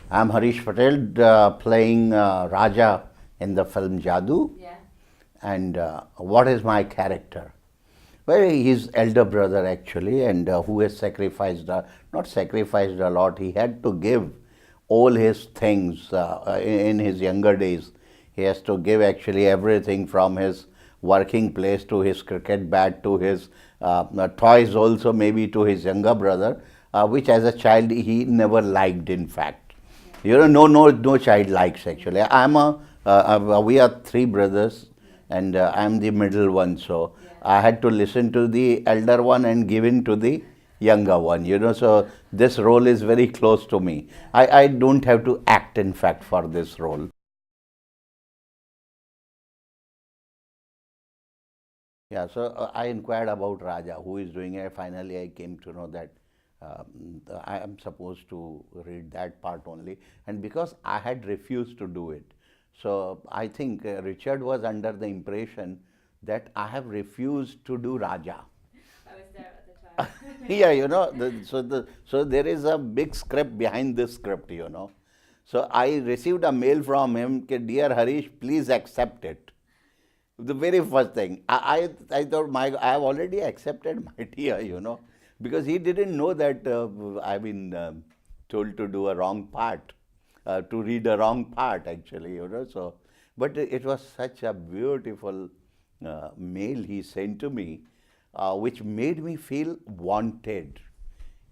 I'm Harish Patel, playing Raja in the film Jadoo. Yeah. And what is my character? Well, his elder brother actually, and who has sacrificed, not sacrificed a lot, he had to give all his things in his younger days. He has to give actually everything from his working place to his cricket bat to his toys, also maybe to his younger brother, which as a child he never liked, in fact. Yeah. You know, no child likes actually. We are three brothers, Yeah. and I'm the middle one. So Yeah. I had to listen to the elder one and give in to the younger one. You know, so this role is very close to me. Yeah. I don't have to act, in fact, for this role. Yeah, so I inquired about Raja, who is doing it. Finally, I came to know that I am supposed to read that part only. And because I had refused to do it, so I think Richard was under the impression that I have refused to do Raja. I was there at the time. Yeah, you know, so there is a big script behind this script, you know. So I received a mail from him, dear Harish, please accept it. The very first thing, I thought I have already accepted my dear, you know, because he didn't know that I've been told to do a wrong part, to read a wrong part actually, you know. So, but it was such a beautiful mail he sent to me, which made me feel wanted.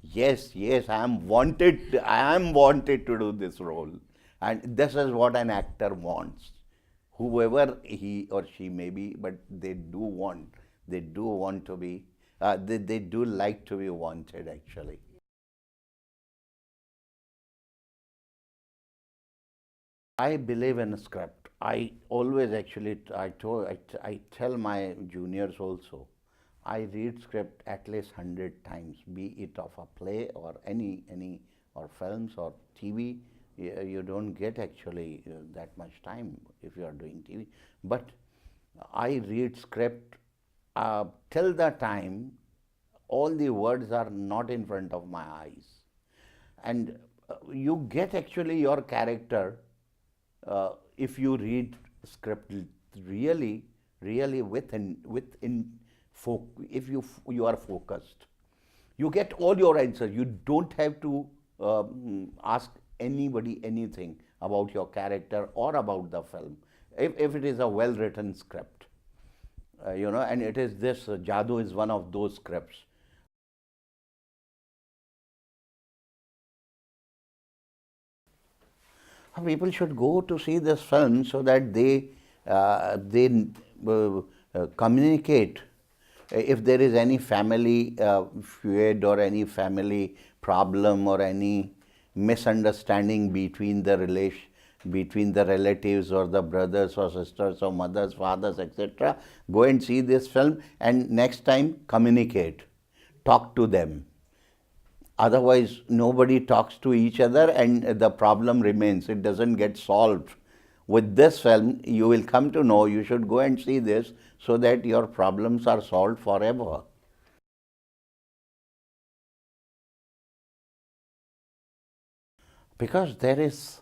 Yes, yes, I am wanted. I am wanted to do this role, and this is what an actor wants. Whoever he or she may be, but they do want to be, they do like to be wanted. Actually, I believe in a script. I always actually, I tell my juniors also, I read script at least 100 times, be it of a play or any or films or TV. You don't get actually that much time if you are doing TV. But I read script till the time all the words are not in front of my eyes, and you get actually your character if you read script really if you are focused, you get all your answers. You don't have to ask anybody anything about your character or about the film if it is a well written script, you know. And it is this Jadoo is one of those scripts. People should go to see this film so that they communicate if there is any family feud or any family problem or any misunderstanding between the between the relatives or the brothers or sisters or mothers, fathers, etc. Go and see this film, and next time communicate, talk to them. Otherwise, nobody talks to each other and the problem remains. It doesn't get solved. With this film, you will come to know you should go and see this so that your problems are solved forever. Because there is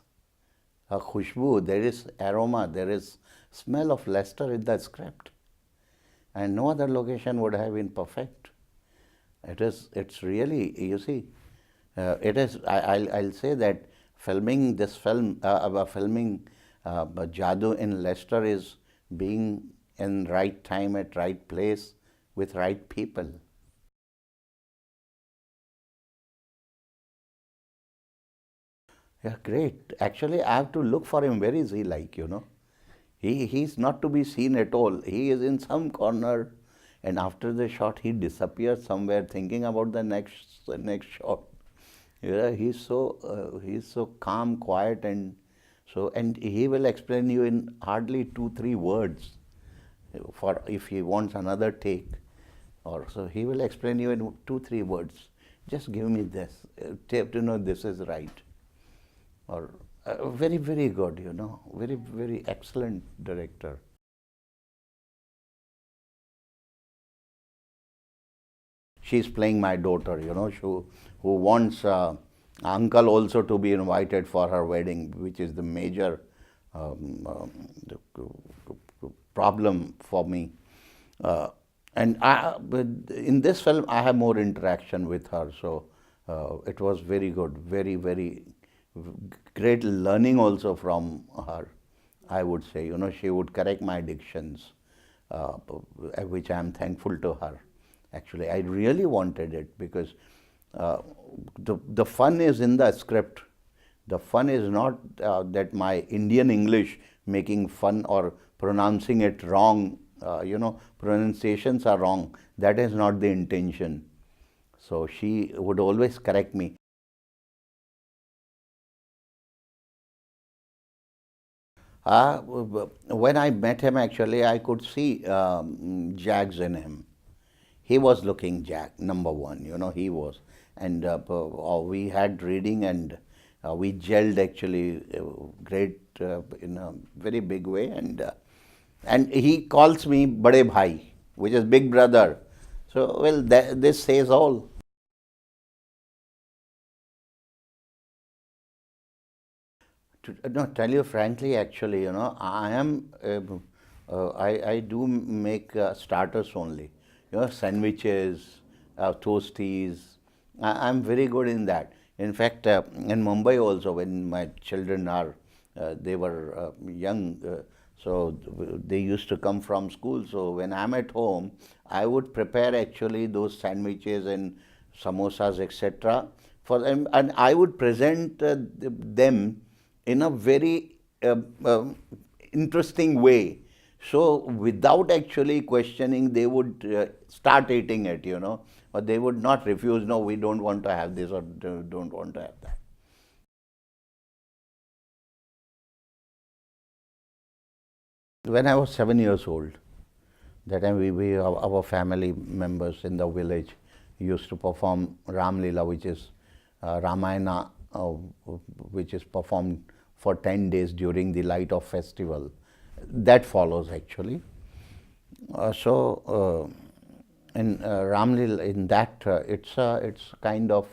a khushbu, there is aroma, there is smell of Leicester in the script. And no other location would have been perfect. It's really, you see, it is, I'll say that filming this film, filming Jadoo in Leicester is being in right time at right place with right people. Yeah, great. Actually, I have to look for him. Where is he like, you know? He's not to be seen at all. He is in some corner, and after the shot, he disappears somewhere, thinking about the next shot. Yeah, he's so calm, quiet, and so, and he will explain you in hardly 2 3 words. For if he wants another take, or so he will explain you in 2 3 words. Just give me this. Have to know this is right, or very very good. You know, very excellent director. She's playing my daughter, you know, who wants uncle also to be invited for her wedding, which is the major the problem for me. And in this film, I have more interaction with her, so it was very good, very, very great learning also from her. I would say, she would correct my dictions, which I am thankful to her. Actually, I really wanted it because the fun is in the script. The fun is not that my Indian English making fun or pronouncing it wrong, pronunciations are wrong. That is not the intention. So she would always correct me. When I met him, actually, I could see Jags in him. He was looking Jack, number one, he was. And we had reading and we gelled actually great in a very big way. And he calls me Bade Bhai, which is big brother. So, well, this says all. No, tell you frankly, actually, I am, I do make starters only, sandwiches, toasties. I'm very good in that. In fact, in Mumbai also, when my children are, they were young, so they used to come from school. So when I'm at home, I would prepare actually those sandwiches and samosas, etc. for them, and I would present them in a very interesting way. So without actually questioning, they would start eating it, or they would not refuse, no, we don't want to have this or don't want to have that. When I was 7 years old, that time our family members in the village used to perform Ram Leela, which is Ramayana, which is performed for 10 days during the Light of Festival. That follows actually. In Ram Leela, in that it's kind of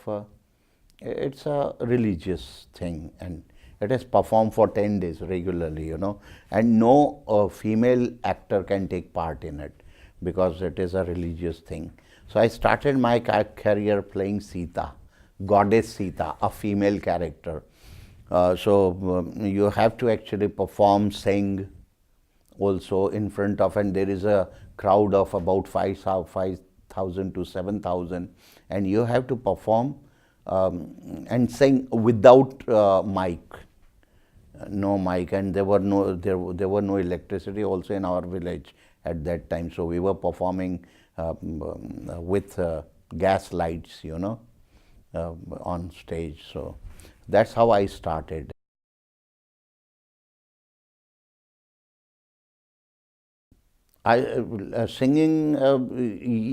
it's a religious thing, and it is performed for 10 days regularly, and no female actor can take part in it because it is a religious thing. So I started my career playing Sita, goddess Sita, a female character. You have to actually perform, sing also in front of, and there is a crowd of about 5,000 to 7,000, and you have to perform and sing without mic, no mic, and there were no electricity also in our village at that time. So we were performing with gas lights, on stage. So that's how I started. Singing,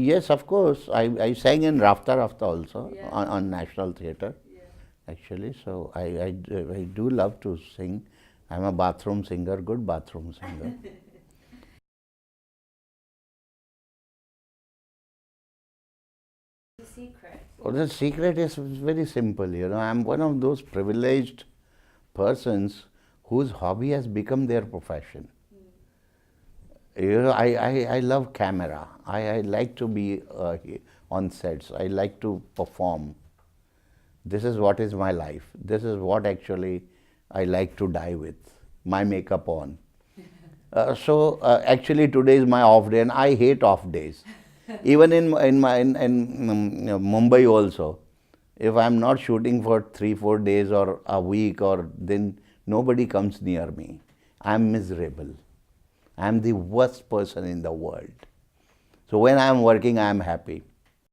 yes, of course. I sang in Rafta Rafta also, Yeah. on National Theatre, Yeah. actually. So I do love to sing. I'm a bathroom singer, good bathroom singer. The secret. Well, the secret is very simple, I'm one of those privileged persons whose hobby has become their profession. I love camera. I like to be on sets. I like to perform. This is what is my life. This is what actually I like to die with, my makeup on. Actually today is my off day, and I hate off days. Even in Mumbai also, if I'm not shooting for 3-4 days or a week, or then nobody comes near me. I'm miserable. I'm the worst person in the world. So when I'm working, I'm happy.